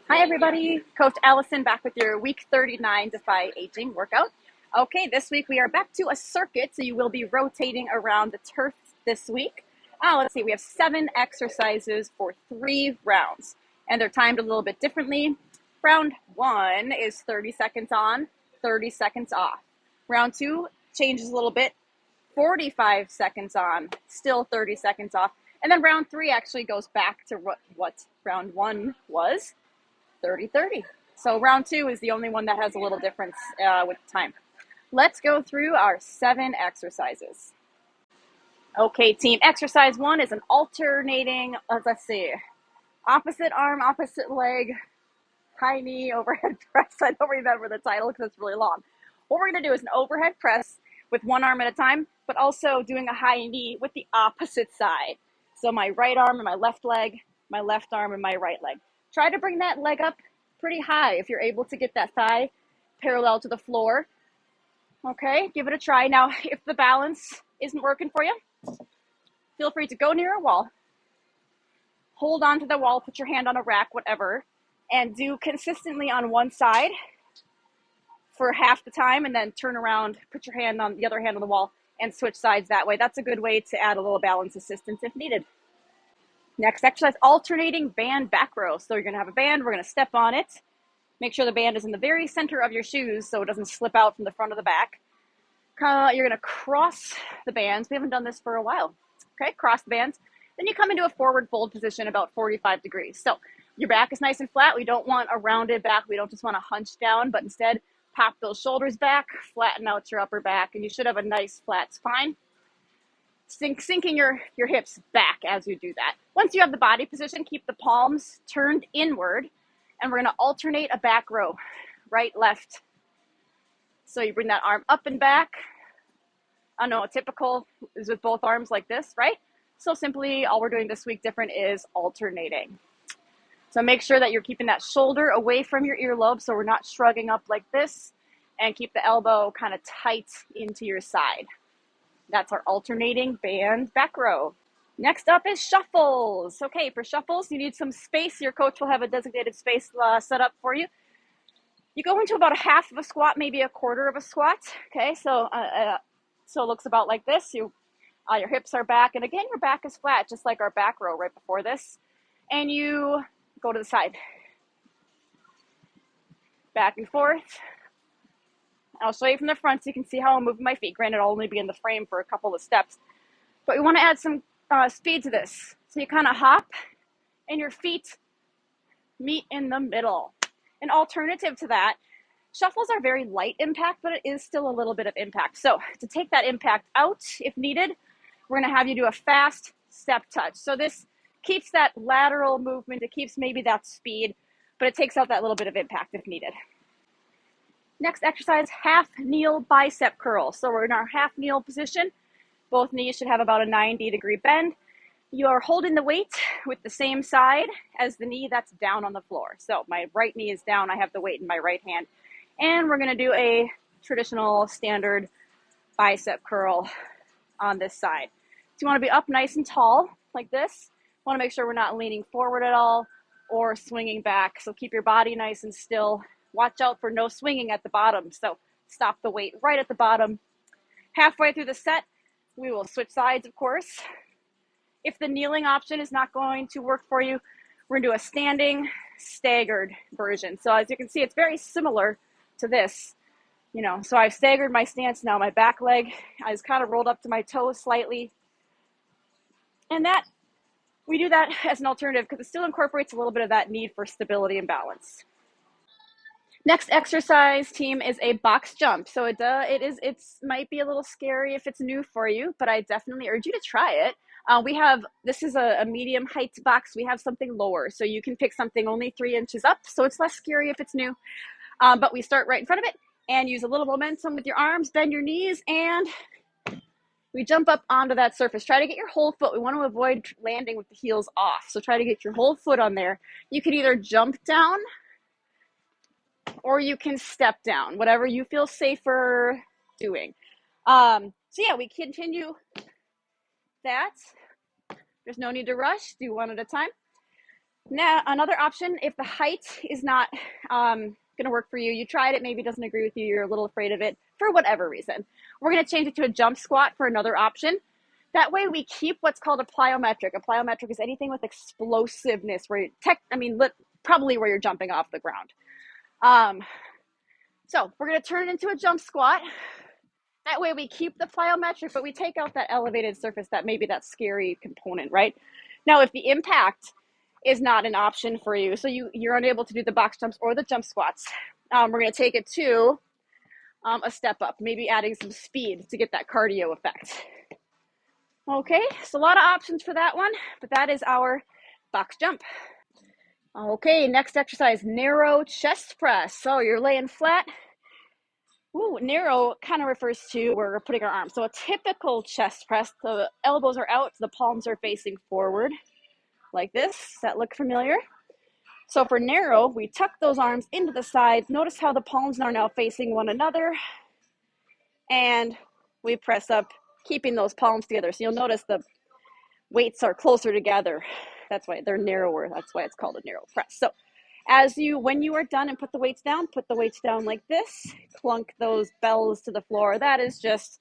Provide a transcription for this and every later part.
Hi everybody, Coach Allison back with your week 39 Defy Aging workout. Okay, this week we are back to a circuit, so you will be rotating around the turf this week. Let's see, we have 7 exercises for 3 rounds, and they're timed a little bit differently. Round 1 is 30 seconds on, 30 seconds off. Round 2 changes a little bit, 45 seconds on, still 30 seconds off. And then round 3 actually goes back to what round 1 was. 30-30. So round 2 is the only one that has a little difference with time. Let's go through our 7 exercises. Okay, team. Exercise 1 is an alternating, let's see, opposite arm, opposite leg, high knee, overhead press. I don't remember the title because it's really long. What we're going to do is an overhead press with one arm at a time, but also doing a high knee with the opposite side. So my right arm and my left leg, my left arm and my right leg. Try to bring that leg up pretty high if you're able to get that thigh parallel to the floor. Okay, give it a try. Now, if the balance isn't working for you, feel free to go near a wall. Hold on to the wall, put your hand on a rack, whatever, and do consistently on one side for half the time, and then turn around, put your hand on the other hand on the wall, and switch sides that way. That's a good way to add a little balance assistance if needed. Next exercise, alternating band back row. So you're going to have a band, we're going to step on it. Make sure the band is in the very center of your shoes so it doesn't slip out from the front of the back. You're going to cross the bands. We haven't done this for a while. Okay, cross the bands. Then you come into a forward fold position about 45 degrees. So your back is nice and flat. We don't want a rounded back. We don't just want to hunch down, but instead pop those shoulders back, flatten out your upper back, and you should have a nice flat spine. Sinking your hips back as you do that. Once you have the body position, keep the palms turned inward, and we're going to alternate a back row, right, left. So you bring that arm up and back. I know typical is with both arms like this, right? So simply all we're doing this week different is alternating. So make sure that you're keeping that shoulder away from your earlobe so we're not shrugging up like this, and keep the elbow kind of tight into your side. That's our alternating band back row. Next up is shuffles. Okay, for shuffles, you need some space. Your coach will have a designated space set up for you. You go into about a half of a squat, maybe a quarter of a squat. Okay, so it looks about like this. Your hips are back, and again, your back is flat, just like our back row right before this. And you go to the side, back and forth. I'll show you from the front so you can see how I'm moving my feet. Granted, I'll only be in the frame for a couple of steps, but we want to add some speed to this. So you kind of hop, and your feet meet in the middle. An alternative to that, shuffles are very light impact, but it is still a little bit of impact. So to take that impact out, if needed, we're going to have you do a fast step touch. So this keeps that lateral movement. It keeps maybe that speed, but it takes out that little bit of impact if needed. Next exercise, half kneel bicep curl. So we're in our half kneel position. Both knees should have about a 90-degree bend. You are holding the weight with the same side as the knee that's down on the floor. So my right knee is down. I have the weight in my right hand. And we're going to do a traditional standard bicep curl on this side. So you want to be up nice and tall like this. Want to make sure we're not leaning forward at all or swinging back. So keep your body nice and still. Watch out for no swinging at the bottom. So stop the weight right at the bottom. Halfway through the set, we will switch sides, of course. If the kneeling option is not going to work for you, we're going to do a standing staggered version. So as you can see, it's very similar to this. So I've staggered my stance now. My back leg is kind of rolled up to my toes slightly. And that we do that as an alternative because it still incorporates a little bit of that need for stability and balance. Next exercise, team, is a box jump. So it might be a little scary if it's new for you, but I definitely urge you to try it. This is a medium height box. We have something lower, so you can pick something only 3 inches up, so it's less scary if it's new. But we start right in front of it and use a little momentum with your arms, bend your knees, and we jump up onto that surface. Try to get your whole foot. We want to avoid landing with the heels off, so try to get your whole foot on there. You can either jump down or you can step down, whatever you feel safer doing. So yeah, we continue that. There's no need to rush. Do one at a time. Now, another option, if the height is not going to work for you, you tried it, maybe it doesn't agree with you, you're a little afraid of it for whatever reason, we're going to change it to a jump squat for another option. That way we keep what's called a plyometric. A plyometric is anything with explosiveness where probably where you're jumping off the ground. So we're going to turn it into a jump squat. That way we keep the plyometric, but we take out that elevated surface, that maybe that scary component, right? Now, if the impact is not an option for you, so you're unable to do the box jumps or the jump squats, we're going to take it to a step up, maybe adding some speed to get that cardio effect. Okay, so a lot of options for that one, but that is our box jump. Okay, next exercise, narrow chest press. So you're laying flat. Ooh, narrow kind of refers to where we're putting our arms. So a typical chest press, the elbows are out, the palms are facing forward like this. Does that look familiar? So for narrow, we tuck those arms into the sides. Notice how the palms are now facing one another. And we press up, keeping those palms together. So you'll notice the weights are closer together. That's why they're narrower. That's why it's called a narrow press. So when you are done and put the weights down like this, clunk those bells to the floor. That is just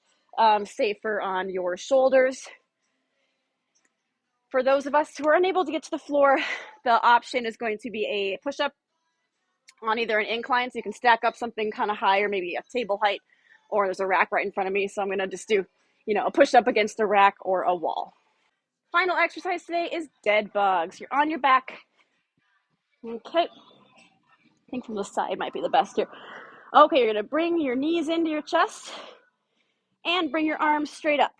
safer on your shoulders. For those of us who are unable to get to the floor, the option is going to be a push-up on either an incline, so you can stack up something kind of higher, maybe a table height, or there's a rack right in front of me, so I'm going to just do, a push-up against a rack or a wall. Final exercise today is dead bugs. You're on your back. Okay. I think from the side might be the best here. Okay, you're going to bring your knees into your chest and bring your arms straight up.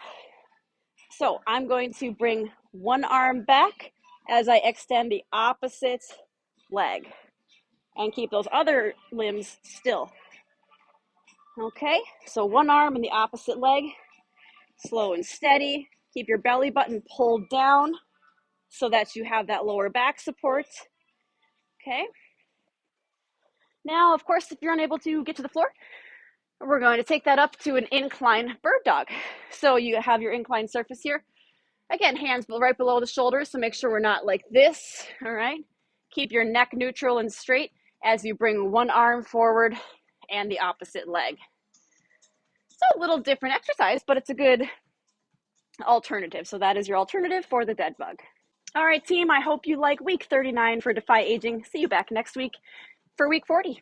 So I'm going to bring one arm back as I extend the opposite leg and keep those other limbs still. Okay, so one arm in the opposite leg, slow and steady. Keep your belly button pulled down so that you have that lower back support. Okay. Now, of course, if you're unable to get to the floor, we're going to take that up to an incline bird dog. So you have your incline surface here. Again, hands right below the shoulders, so make sure we're not like this, all right? Keep your neck neutral and straight as you bring one arm forward and the opposite leg. So a little different exercise, but it's a good alternative. So that is your alternative for the dead bug. All right, team, I hope you like week 39 for Defy Aging. See you back next week for week 40.